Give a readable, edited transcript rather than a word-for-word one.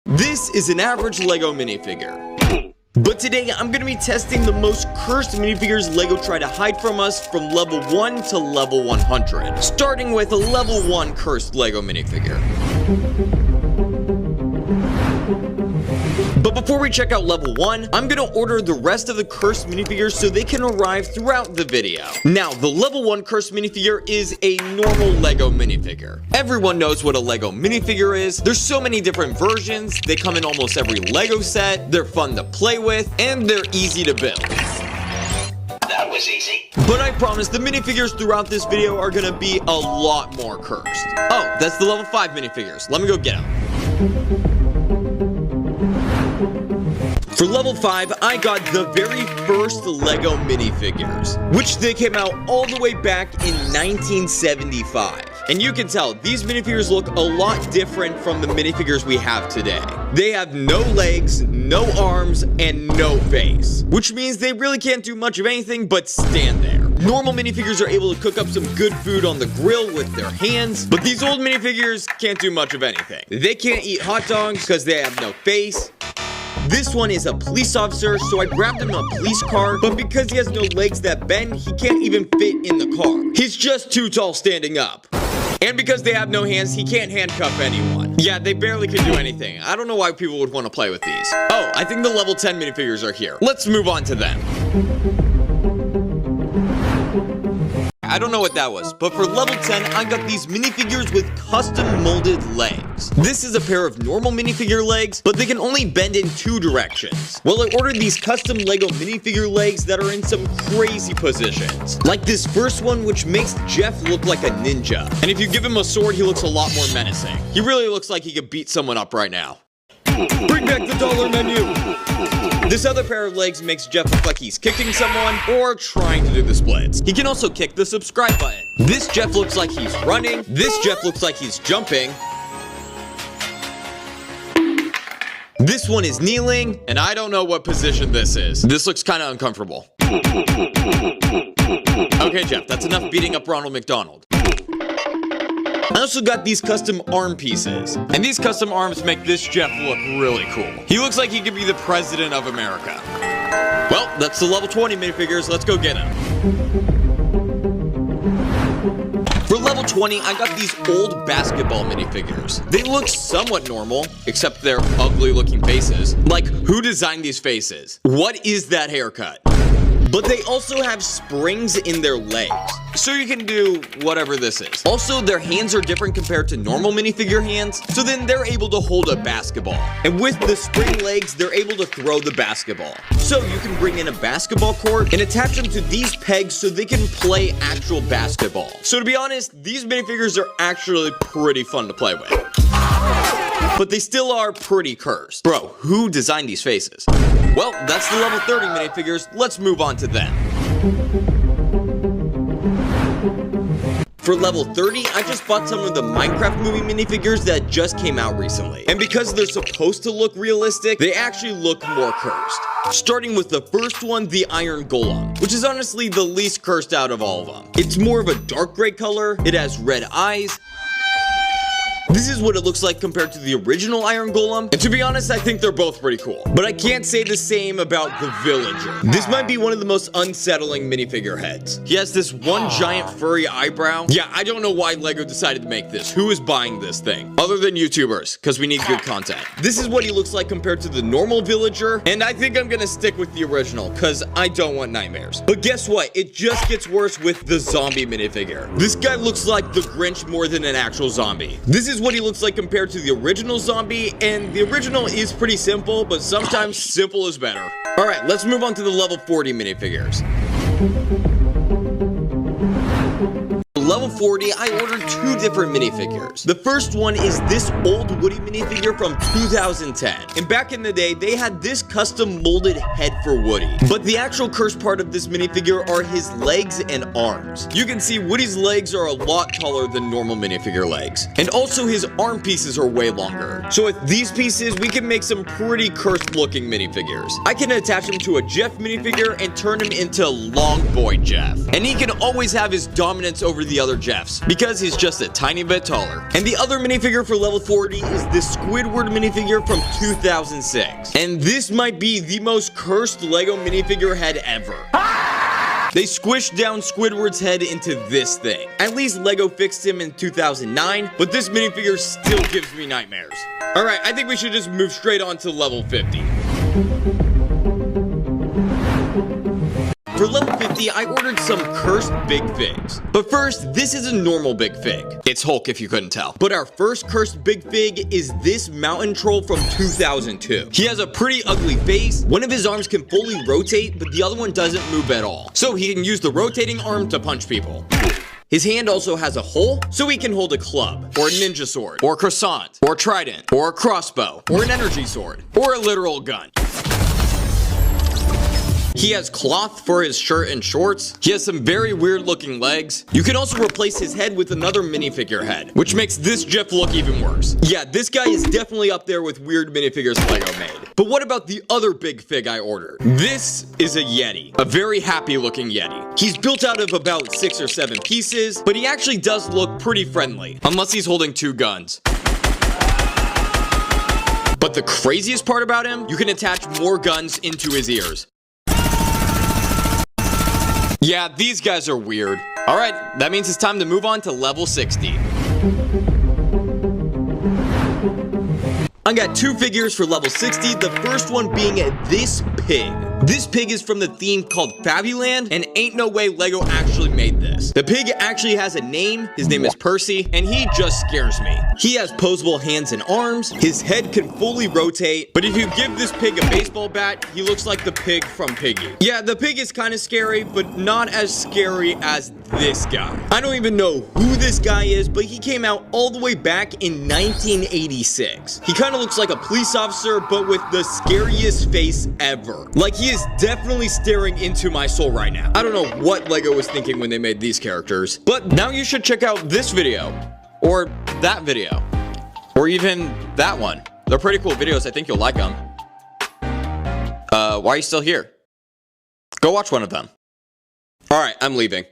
This is an average LEGO minifigure. But today, I'm going to be testing the most cursed minifigures LEGO try to hide from us from level 1 to level 100. Starting with a level 1 cursed LEGO minifigure. But before we check out level 1, I'm going to order the rest of the cursed minifigures so they can arrive throughout the video. Now, the level 1 cursed minifigure is a normal LEGO minifigure. Everyone knows what a LEGO minifigure is. There's so many different versions. They come in almost every LEGO set. They're fun to play with, and they're easy to build. That was easy. But I promise the minifigures throughout this video are going to be a lot more cursed. Oh, that's the level 5 minifigures. Let me go get them. For level 5, I got the very first LEGO minifigures, which they came out all the way back in 1975. And you can tell, these minifigures look a lot different from the minifigures we have today. They have no legs, no arms, and no face, which means they really can't do much of anything but stand there. Normal minifigures are able to cook up some good food on the grill with their hands, but these old minifigures can't do much of anything. They can't eat hot dogs because they have no face. This one is a police officer, so I grabbed him a police car, but because he has no legs that bend, he can't even fit in the car. He's just too tall standing up. And because they have no hands, he can't handcuff anyone. Yeah, they barely can do anything. I don't know why people would want to play with these. Oh, I think the level 10 minifigures are here. Let's move on to them. I don't know what that was, but for level 10, I got these minifigures with custom molded legs. This is a pair of normal minifigure legs, but they can only bend in 2 directions. Well, I ordered these custom LEGO minifigure legs that are in some crazy positions. Like this first one, which makes Jeff look like a ninja. And if you give him a sword, he looks a lot more menacing. He really looks like he could beat someone up right now. Bring back the dollar menu! This other pair of legs makes Jeff look like he's kicking someone or trying to do the splits. He can also kick the subscribe button. This Jeff looks like he's running. This Jeff looks like he's jumping. This one is kneeling, and I don't know what position this is. This looks kind of uncomfortable. Okay, Jeff, that's enough beating up Ronald McDonald. I also got these custom arm pieces, and these custom arms make this Jeff look really cool. He looks like he could be the president of America. Well, that's the level 20 minifigures. Let's go get him. For level 20, I got these old basketball minifigures. They look somewhat normal, except they're ugly looking faces. Like, who designed these faces? What is that haircut? But they also have springs in their legs, so you can do whatever this is. Also, their hands are different compared to normal minifigure hands, so then they're able to hold a basketball. And with the spring legs, they're able to throw the basketball. So you can bring in a basketball court and attach them to these pegs so they can play actual basketball. So to be honest, these minifigures are actually pretty fun to play with. But they still are pretty cursed. Bro, who designed these faces? Well, that's the level 30 minifigures. Let's move on to them. For level 30, I just bought some of the Minecraft movie minifigures that just came out recently. And because they're supposed to look realistic, they actually look more cursed. Starting with the first one, the Iron Golem, which is honestly the least cursed out of all of them. It's more of a dark gray color, it has red eyes. This is what it looks like compared to the original Iron Golem, and to be honest, I think they're both pretty cool. But I can't say the same about the Villager. This might be one of the most unsettling minifigure heads. He has this one giant furry eyebrow. Yeah, I don't know why LEGO decided to make this. Who is buying this thing? Other than YouTubers, because we need good content. This is what he looks like compared to the normal Villager, and I think I'm gonna stick with the original, because I don't want nightmares. But guess what? It just gets worse with the zombie minifigure. This guy looks like the Grinch more than an actual zombie. This is what he looks like compared to the original zombie, and the original is pretty simple, but sometimes simple is better. Alright, let's move on to the level 40 minifigures. Level 40, I ordered 2 different minifigures. The first one is this old Woody minifigure from 2010. And back in the day, they had this custom molded head for Woody. But the actual cursed part of this minifigure are his legs and arms. You can see Woody's legs are a lot taller than normal minifigure legs. And also his arm pieces are way longer. So with these pieces, we can make some pretty cursed looking minifigures. I can attach him to a Jeff minifigure and turn him into Long Boy Jeff. And he can always have his dominance over the other Jeffs, because he's just a tiny bit taller. And the other minifigure for level 40 is the Squidward minifigure from 2006. And this might be the most cursed LEGO minifigure head ever. They squished down Squidward's head into this thing. At least LEGO fixed him in 2009, but this minifigure still gives me nightmares. Alright, I think we should just move straight on to level 50. For level 50, I ordered some cursed big figs. But first, this is a normal big fig. It's Hulk if you couldn't tell. But our first cursed big fig is this mountain troll from 2002. He has a pretty ugly face. One of his arms can fully rotate, but the other one doesn't move at all. So he can use the rotating arm to punch people. His hand also has a hole, so he can hold a club, or a ninja sword, or a croissant, or a trident, or a crossbow, or an energy sword, or a literal gun. He has cloth for his shirt and shorts. He has some very weird looking legs. You can also replace his head with another minifigure head, which makes this Jeff look even worse. Yeah, this guy is definitely up there with weird minifigures LEGO made. But what about the other big fig I ordered? This is a Yeti, a very happy looking Yeti. He's built out of about 6 or 7 pieces, but he actually does look pretty friendly, unless he's holding 2 guns. But the craziest part about him, you can attach more guns into his ears. Yeah, these guys are weird. Alright, that means it's time to move on to level 60. I got 2 figures for level 60, the first one being this pig. This pig is from the theme called Fabuland, and ain't no way LEGO actually made this. The pig actually has a name, his name is Percy, and he just scares me. He has posable hands and arms, his head can fully rotate, but if you give this pig a baseball bat, he looks like the pig from Piggy. Yeah, the pig is kind of scary, but not as scary as this guy. I don't even know who this guy is, but he came out all the way back in 1986. He kind of looks like a police officer, but with the scariest face ever. Like, he is definitely staring into my soul right now. I don't know what LEGO was thinking when they made these characters, but now you should check out this video, or that video, or even that one. They're pretty cool videos. I think you'll like them. Why are you still here? Go watch one of them. All right, I'm leaving.